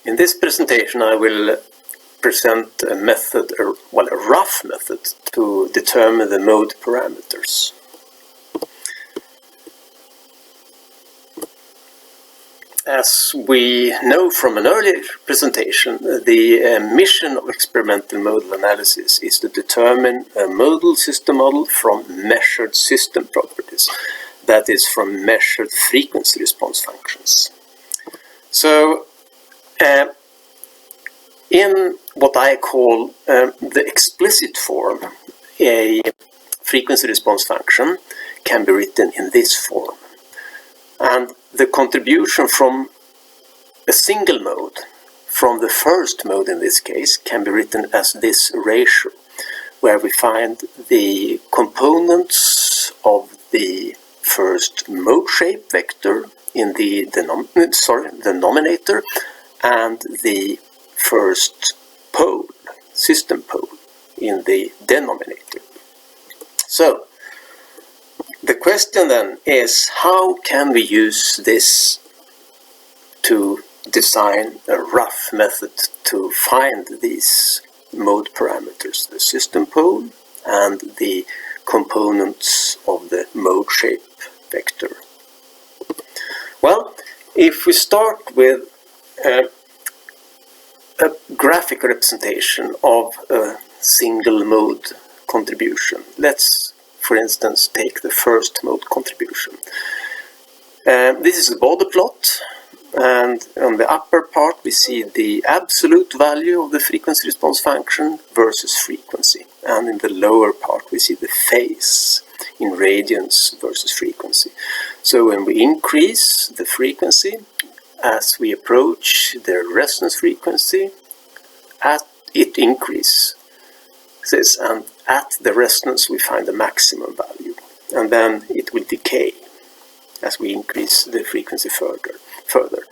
In this presentation I will present a method, a rough method, to determine the mode parameters. As we know from an earlier presentation, the mission of experimental modal analysis is to determine a modal system model from measured system properties, that is, from measured frequency response functions. So, in what I call the explicit form, a frequency response function can be written in this form. And the contribution from a single mode, from the first mode in this case, can be written as this ratio, where we find the components of the first mode shape vector in the denominator and the first pole, system pole, in the denominator. So, the question then is, how can we use this to design a rough method to find these mode parameters, the system pole and the components of the mode shape vector? Well, if we start with a graphical representation of a single mode contribution, let's for instance take the first mode contribution. This is a border plot, and on the upper part we see the absolute value of the frequency response function versus frequency, and in the lower part we see the phase in radians versus frequency. So when we increase the frequency as we approach the resonance frequency, it increases, and at the resonance we find the maximum value, and then it will decay as we increase the frequency further.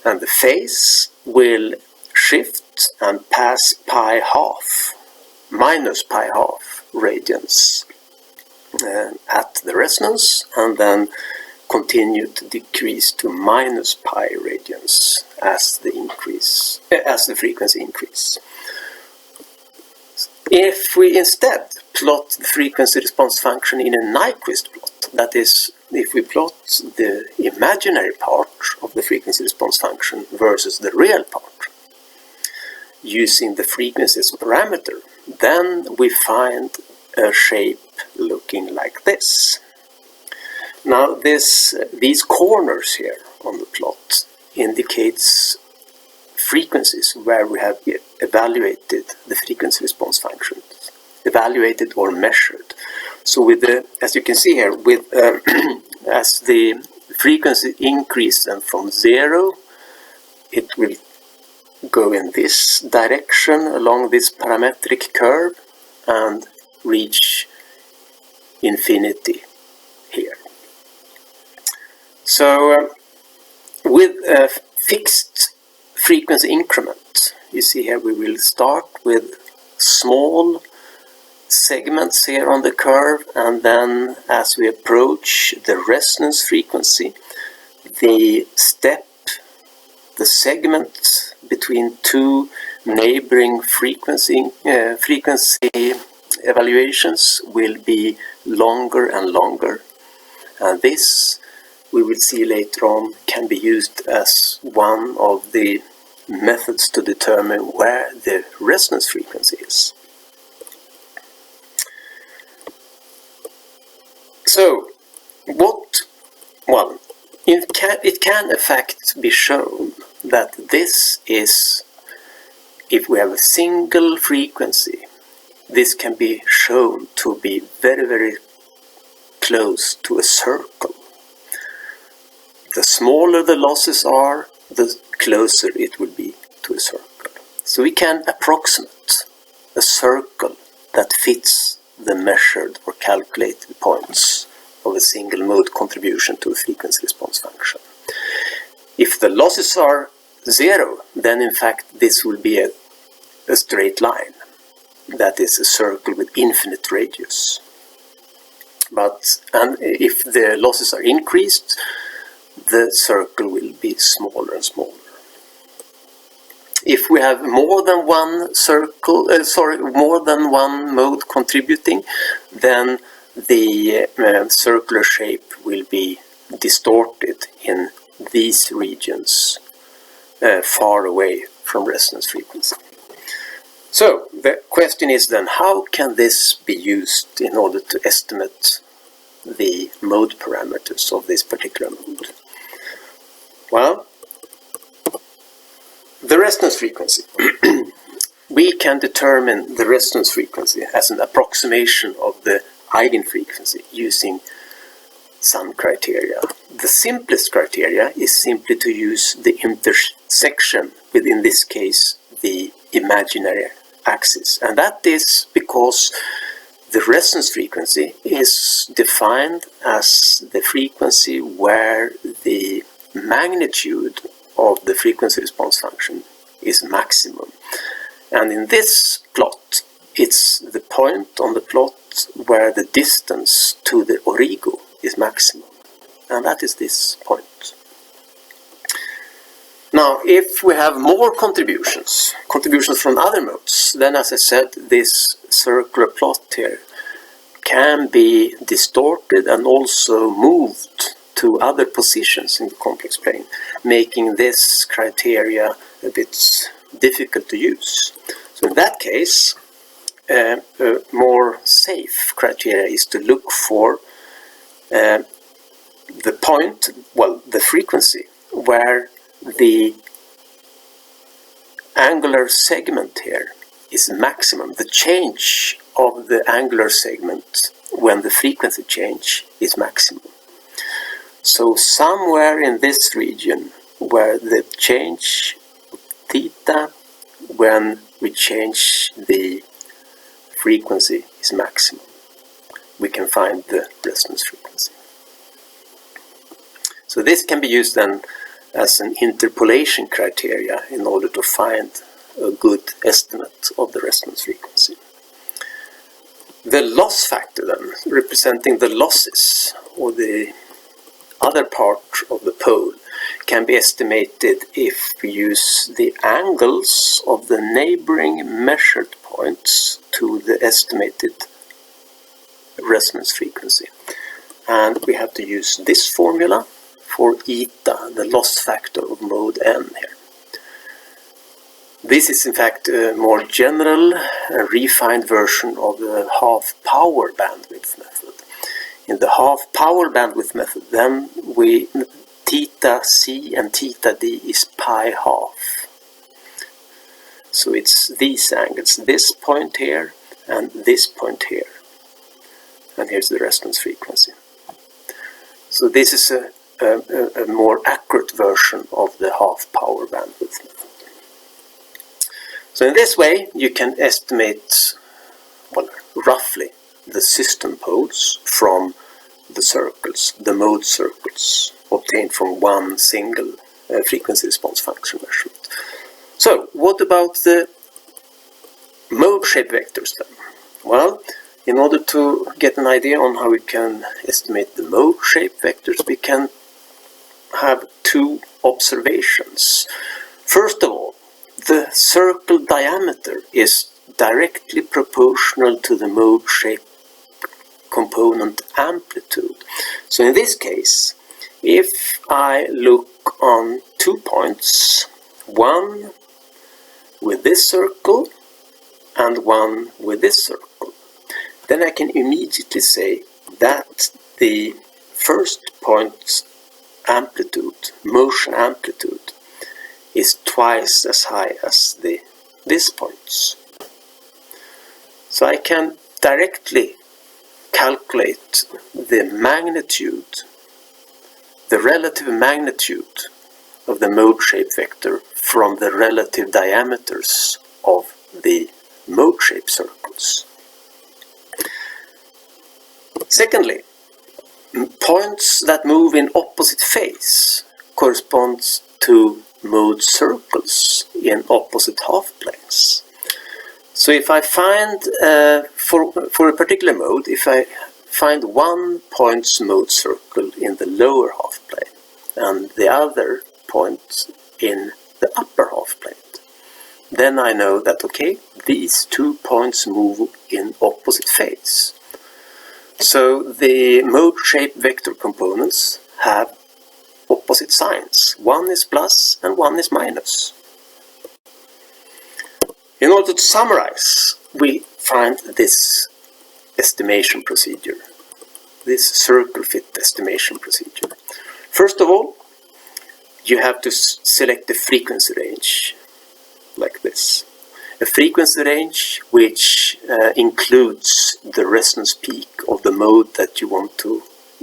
And the phase will shift and pass minus pi half radians at the resonance, and then continue to decrease to minus pi radians as the frequency increases. If we instead plot the frequency response function in a Nyquist plot, that is, if we plot the imaginary part of the frequency response function versus the real part, using the frequency as a parameter, then we find a shape looking like this. Now these corners here on the plot indicates frequencies where we have evaluated the frequency response functions, evaluated or measured. So as you can see here, as the frequency increases and from 0, it will go in this direction along this parametric curve and reach infinity here. So with a fixed frequency increment, you see here we will start with small segments here on the curve, and then as we approach the resonance frequency, the segment between two neighboring frequency evaluations will be longer and longer, and this we will see later on can be used as one of the methods to determine where the resonance frequency is. So, it can in fact be shown that this is, if we have a single frequency, this can be shown to be very, very close to a circle. The smaller the losses are, the closer it will be to a circle. So we can approximate a circle that fits the measured or calculated points of a single mode contribution to a frequency response function. If the losses are 0, then in fact this will be a straight line. That is a circle with infinite radius. And if the losses are increased, the circle will be smaller and smaller. If we have more than one more than one mode contributing, then the circular shape will be distorted in these regions far away from resonance frequency. So the question is then, how can this be used in order to estimate the mode parameters of this particular mode? Well, the resonance frequency. We can determine the resonance frequency as an approximation of the eigenfrequency using some criteria. The simplest criteria is simply to use the intersection with, in this case, the imaginary axis. And that is because the resonance frequency is defined as the frequency where the magnitude of the frequency response function is maximum. And in this plot, it's the point on the plot where the distance to the origo is maximum. And that is this point. Now, if we have more contributions from other modes, then as I said, this circular plot here can be distorted and also moved to other positions in the complex plane, making this criteria a bit difficult to use. So in that case, a more safe criteria is to look for the point, well, the frequency where the angular segment here is maximum. The change of the angular segment when the frequency change is maximum. So somewhere in this region where the change theta when we change the frequency is maximum, we can find the resonance frequency. So this can be used then as an interpolation criteria in order to find a good estimate of the resonance frequency. The loss factor then, representing the losses or the other part of the pole, can be estimated if we use the angles of the neighboring measured points to the estimated resonance frequency. And we have to use this formula for eta, the loss factor of mode n here. This is in fact a more general, refined version of the half-power bandwidth method. In the half-power bandwidth method, then theta c and theta d is pi half. So it's these angles, this point here and this point here. And here's the resonance frequency. So this is a more accurate version of the half-power bandwidth method. So in this way, you can estimate, well, roughly the system poles from the circles, the mode circles, obtained from one single frequency response function measurement. So, what about the mode shape vectors then? Well, in order to get an idea on how we can estimate the mode shape vectors, we can have two observations. First of all, the circle diameter is directly proportional to the mode shape component amplitude. So in this case, if I look on 2 points, one with this circle and one with this circle, then I can immediately say that the first point's amplitude, motion amplitude, is twice as high as this point's. So I can directly calculate the magnitude, the relative magnitude of the mode shape vector from the relative diameters of the mode shape circles. Secondly, points that move in opposite phase corresponds to mode circles in opposite half planes. So if I find, for a particular mode, if I find one point's mode circle in the lower half plane and the other point in the upper half plane, then I know that, okay, these 2 points move in opposite phase. So the mode shape vector components have opposite signs. One is plus and one is minus. In order to summarize, we find this estimation procedure, this circle fit estimation procedure. First of all, you have to select the frequency range, like this. A frequency range which includes the resonance peak of the mode that you want to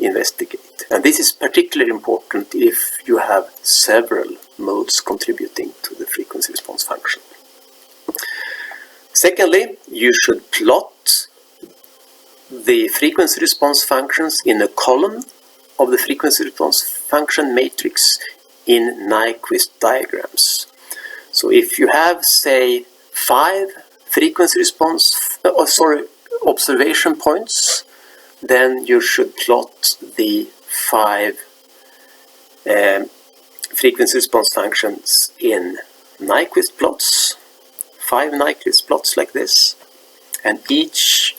investigate. And this is particularly important if you have several modes contributing to the frequency response function. Secondly, you should plot the frequency response functions in a column of the frequency response function matrix in Nyquist diagrams. So if you have, say, 5 frequency response, observation points, then you should plot the 5 frequency response functions in Nyquist plots, 5 Nyquist plots like this, and each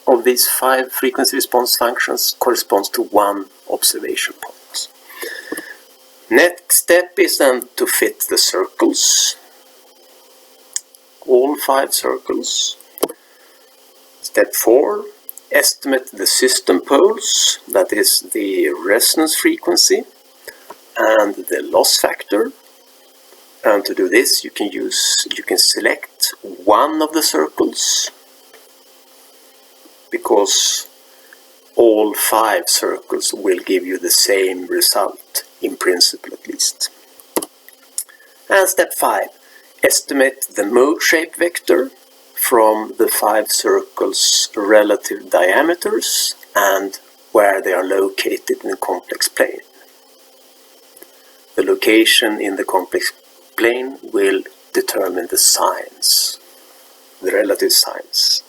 of these 5 frequency response functions corresponds to 1 observation point. Next step is then to fit the circles, all 5 circles. Step 4, estimate the system poles, that is the resonance frequency and the loss factor. And to do this, you can select one of the circles, because all 5 circles will give you the same result, in principle at least. And step 5, estimate the mode shape vector from the 5 circles' relative diameters and where they are located in the complex plane. The location in the complex plane will determine the signs, the relative signs.